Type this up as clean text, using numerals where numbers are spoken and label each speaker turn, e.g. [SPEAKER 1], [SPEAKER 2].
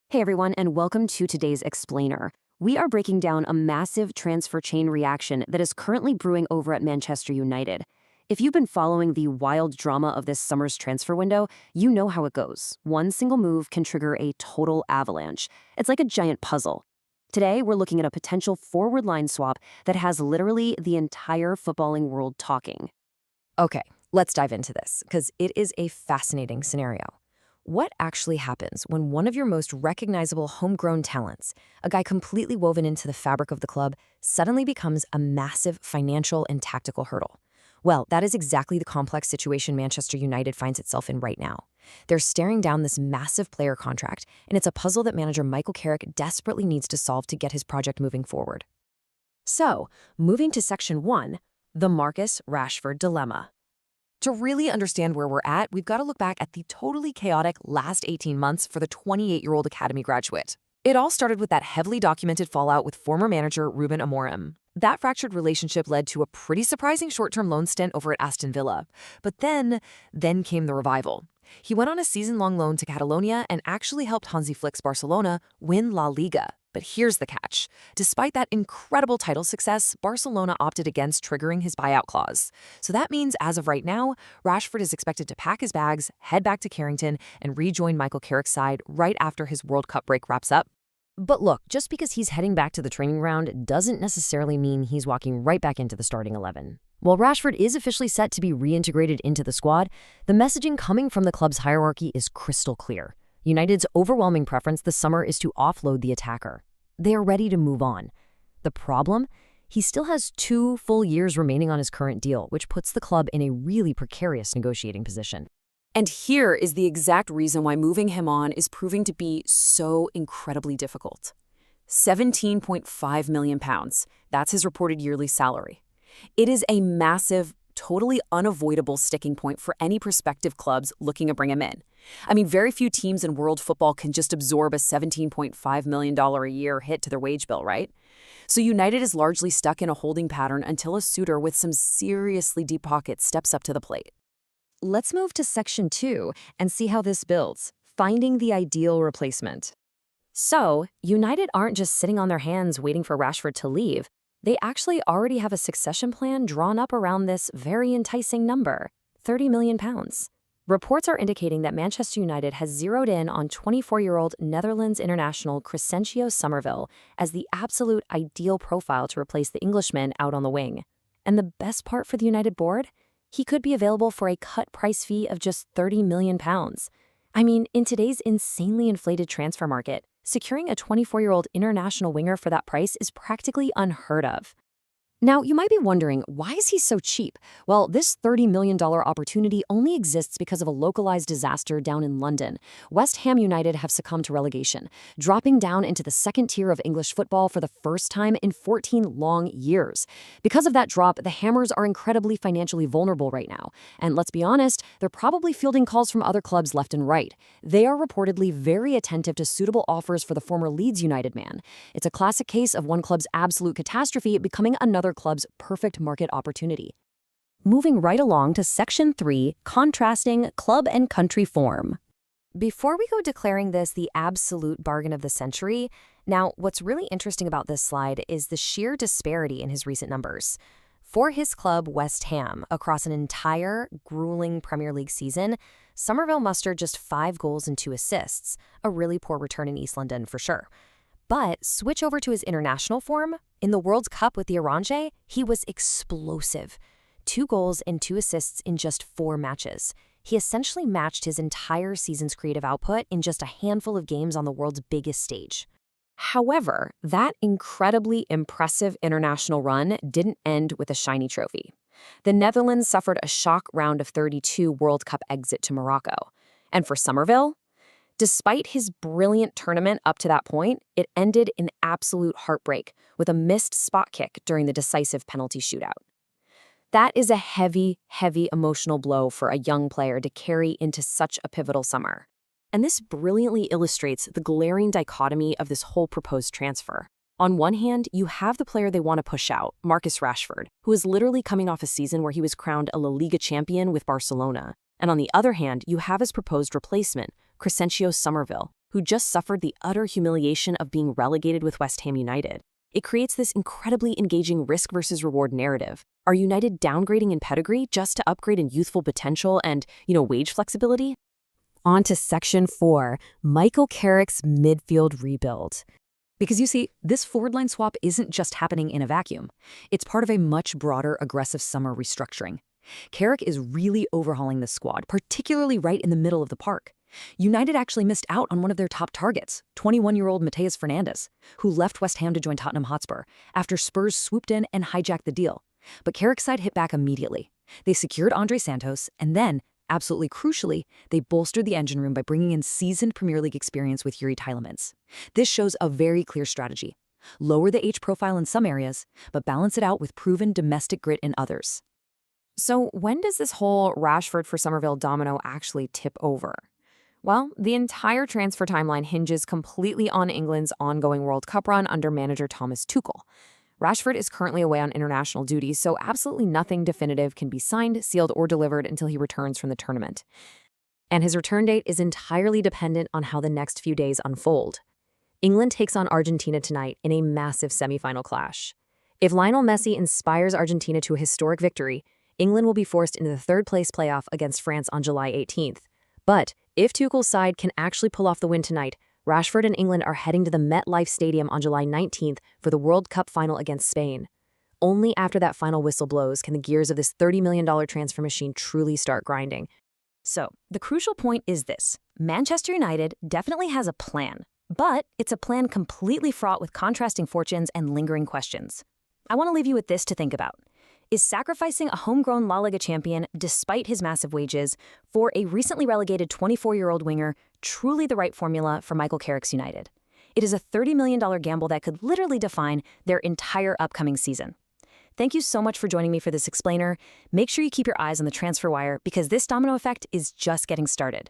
[SPEAKER 1] Hey everyone, and welcome to today's Explainer. We are breaking down a massive transfer chain reaction that is currently brewing over at Manchester United. If you've been following the wild drama of this summer's transfer window, you know how it goes. One single move can trigger a total avalanche. It's like a giant puzzle. Today, we're looking at a potential forward line swap that has literally the entire footballing world talking.
[SPEAKER 2] Okay, let's dive into this, because it is a fascinating scenario. What actually happens when one of your most recognizable homegrown talents, a guy completely woven into the fabric of the club, suddenly becomes a massive financial and tactical hurdle? Well, that is exactly the complex situation Manchester United finds itself in right now. They're staring down this massive player contract, and it's a puzzle that manager Michael Carrick desperately needs to solve to get his project moving forward. So, moving to Section 1, the Marcus Rashford dilemma. To really understand where we're at, we've got to look back at the totally chaotic last 18 months for the 28-year-old academy graduate. It all started with that heavily documented fallout with former manager Ruben Amorim. That fractured relationship led to a pretty surprising short-term loan stint over at Aston Villa. But then came the revival. He went on a season-long loan to Catalonia and actually helped Hansi Flick's Barcelona win La Liga. But here's the catch. Despite that incredible title success, Barcelona opted against triggering his buyout clause. So that means, as of right now, Rashford is expected to pack his bags, head back to Carrington, and rejoin Michael Carrick's side right after his World Cup break wraps up. But look, just because he's heading back to the training ground doesn't necessarily mean he's walking right back into the starting 11. While Rashford is officially set to be reintegrated into the squad, the messaging coming from the club's hierarchy is crystal clear. United's overwhelming preference this summer is to offload the attacker. They are ready to move on. The problem? He still has 2 full years remaining on his current deal, which puts the club in a really precarious negotiating position.
[SPEAKER 3] And here is the exact reason why moving him on is proving to be so incredibly difficult. £17.5 million. That's his reported yearly salary. It is a massive, totally unavoidable sticking point for any prospective clubs looking to bring him in. I mean, very few teams in world football can just absorb a $17.5 million a year hit to their wage bill, right? So United is largely stuck in a holding pattern until a suitor with some seriously deep pockets steps up to the plate.
[SPEAKER 1] Let's move to Section 2 and see how this builds, finding the ideal replacement. So, United aren't just sitting on their hands waiting for Rashford to leave. They actually already have a succession plan drawn up around this very enticing number, £30 million. Reports are indicating that Manchester United has zeroed in on 24-year-old Netherlands international Crysencio Summerville as the absolute ideal profile to replace the Englishman out on the wing. And the best part for the United board? He could be available for a cut price fee of just £30 million. I mean, in today's insanely inflated transfer market, securing a 24-year-old international winger for that price is practically unheard of. Now, you might be wondering, why is he so cheap? Well, this $30 million opportunity only exists because of a localized disaster down in London. West Ham United have succumbed to relegation, dropping down into the second tier of English football for the first time in 14 long years. Because of that drop, the Hammers are incredibly financially vulnerable right now. And let's be honest, they're probably fielding calls from other clubs left and right. They are reportedly very attentive to suitable offers for the former Leeds United man. It's a classic case of one club's absolute catastrophe becoming another club's perfect market opportunity. Moving right along to Section 3, contrasting club and country form. Before we go declaring this the absolute bargain of the century, now what's really interesting about this slide is the sheer disparity in his recent numbers. For his club, West Ham, across an entire grueling Premier League season, Summerville mustered just 5 goals and 2 assists, a really poor return in East London for sure. But switch over to his international form. In the World Cup with the Orange, he was explosive. 2 goals and 2 assists in just 4 matches. He essentially matched his entire season's creative output in just a handful of games on the world's biggest stage. However, that incredibly impressive international run didn't end with a shiny trophy. The Netherlands suffered a shock round of 32 World Cup exit to Morocco. And for Summerville, despite his brilliant tournament up to that point, it ended in absolute heartbreak with a missed spot kick during the decisive penalty shootout. That is a heavy, heavy emotional blow for a young player to carry into such a pivotal summer. And this brilliantly illustrates the glaring dichotomy of this whole proposed transfer. On one hand, you have the player they want to push out, Marcus Rashford, who is literally coming off a season where he was crowned a La Liga champion with Barcelona. And on the other hand, you have his proposed replacement, Crysencio Summerville,
[SPEAKER 3] who just suffered the utter humiliation of being relegated with West Ham United. It creates this incredibly engaging risk versus reward narrative. Are United downgrading in pedigree just to upgrade in youthful potential and, wage flexibility?
[SPEAKER 2] On to Section 4, Michael Carrick's midfield rebuild.
[SPEAKER 1] Because you see, this forward line swap isn't just happening in a vacuum. It's part of a much broader, aggressive summer restructuring. Carrick is really overhauling this squad, particularly right in the middle of the park. United actually missed out on one of their top targets, 21-year-old Matheus Fernandes, who left West Ham to join Tottenham Hotspur after Spurs swooped in and hijacked the deal. But Carrick's side hit back immediately. They secured Andre Santos, and then, absolutely crucially, they bolstered the engine room by bringing in seasoned Premier League experience with Yuri Tielemans. This shows a very clear strategy. Lower the age profile in some areas, but balance it out with proven domestic grit in others.
[SPEAKER 2] So when does this whole Rashford for Summerville domino actually tip over? Well, the entire transfer timeline hinges completely on England's ongoing World Cup run under manager Thomas Tuchel. Rashford is currently away on international duty, so absolutely nothing definitive can be signed, sealed, or delivered until he returns from the tournament. And his return date is entirely dependent on how the next few days unfold. England takes on Argentina tonight in a massive semifinal clash. If Lionel Messi inspires Argentina to a historic victory, England will be forced into the third-place playoff against France on July 18th. But if Tuchel's side can actually pull off the win tonight, Rashford and England are heading to the MetLife Stadium on July 19th for the World Cup final against Spain. Only after that final whistle blows can the gears of this $30 million transfer machine truly start grinding.
[SPEAKER 1] So, the crucial point is this. Manchester United definitely has a plan, but it's a plan completely fraught with contrasting fortunes and lingering questions. I want to leave you with this to think about. Is sacrificing a homegrown La Liga champion, despite his massive wages, for a recently relegated 24-year-old winger truly the right formula for Michael Carrick's United? It is a $30 million gamble that could literally define their entire upcoming season. Thank you so much for joining me for this explainer. Make sure you keep your eyes on the transfer wire because this domino effect is just getting started.